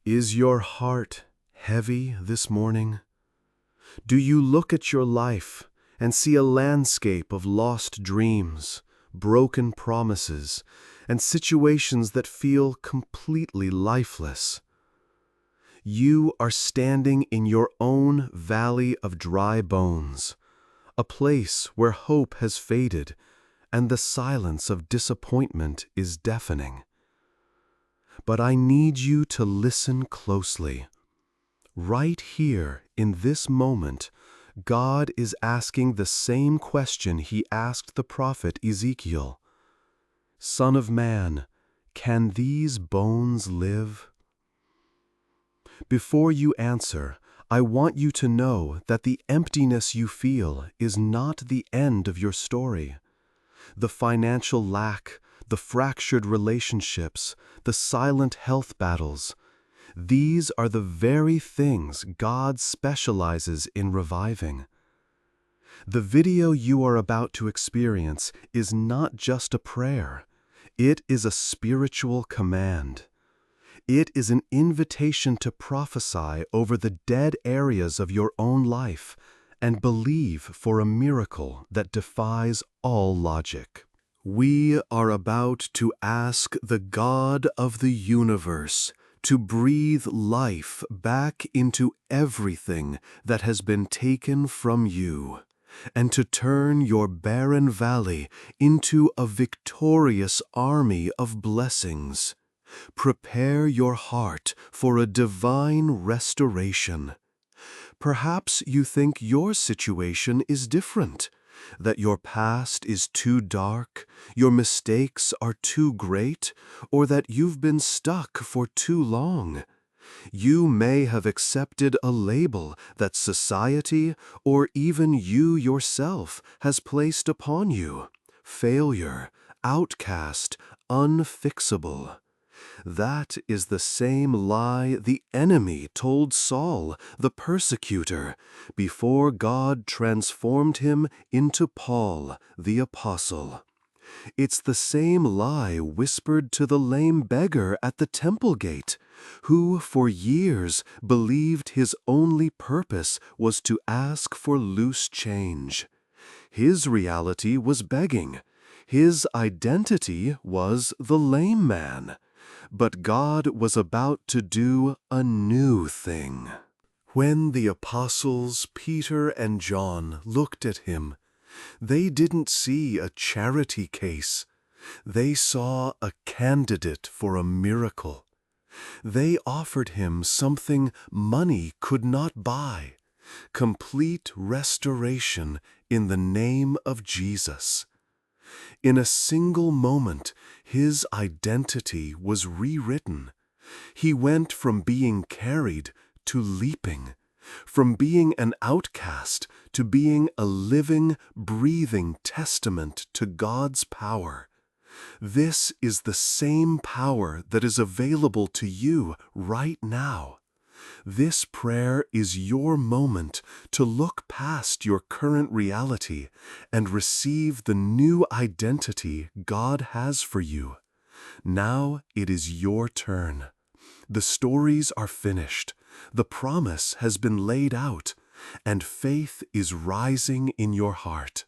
Is your heart heavy this morning? Do you look at your life and see a landscape of lost dreams, broken promises, and situations that feel completely lifeless? You are standing in your own valley of dry bones, a place where hope has faded and the silence of disappointment is deafening. But I need you to listen closely. Right here, in this moment, God is asking the same question He asked the prophet Ezekiel. Son of man, can these bones live? Before you answer, I want you to know that the emptiness you feel is not the end of your story. The financial lack, the fractured relationships, the silent health battles, these are the very things God specializes in reviving. The video you are about to experience is not just a prayer. It is a spiritual command. It is an invitation to prophesy over the dead areas of your own life and believe for a miracle that defies all logic. We are about to ask the God of the universe to breathe life back into everything that has been taken from you, and to turn your barren valley into a victorious army of blessings. Prepare your heart for a divine restoration. Perhaps you think your situation is different, that your past is too dark, your mistakes are too great, or that you've been stuck for too long. You may have accepted a label that society, or even you yourself, has placed upon you: failure, outcast, unfixable. That is the same lie the enemy told Saul, the persecutor, before God transformed him into Paul, the apostle. It's the same lie whispered to the lame beggar at the temple gate, who for years believed his only purpose was to ask for loose change. His reality was begging. His identity was the lame man. But God was about to do a new thing. When the apostles Peter and John looked at him, they didn't see a charity case. They saw a candidate for a miracle. They offered him something money could not buy: complete restoration in the name of Jesus. In a single moment, his identity was rewritten. He went from being carried to leaping, from being an outcast to being a living, breathing testament to God's power. This is the same power that is available to you right now. This prayer is your moment to look past your current reality and receive the new identity God has for you. Now it is your turn. The stories are finished. The promise has been laid out, and faith is rising in your heart.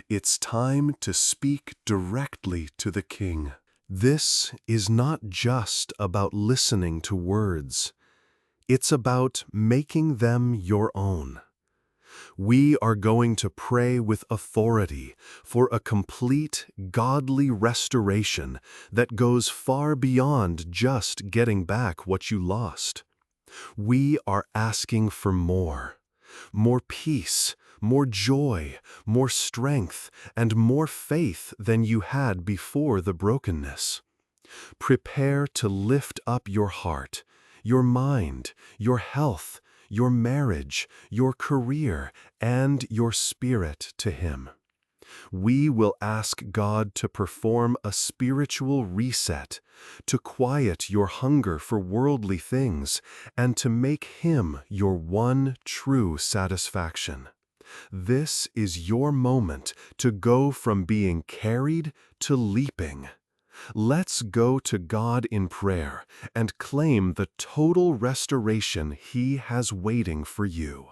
It's time to speak directly to the King. This is not just about listening to words. It's about making them your own. We are going to pray with authority for a complete, godly restoration that goes far beyond just getting back what you lost. We are asking for more peace, more joy, more strength, and more faith than you had before the brokenness. Prepare to lift up your heart, your mind, your health, your marriage, your career, and your spirit to Him. We will ask God to perform a spiritual reset, to quiet your hunger for worldly things, and to make Him your one true satisfaction. This is your moment to go from being carried to leaping. Let's go to God in prayer and claim the total restoration He has waiting for you.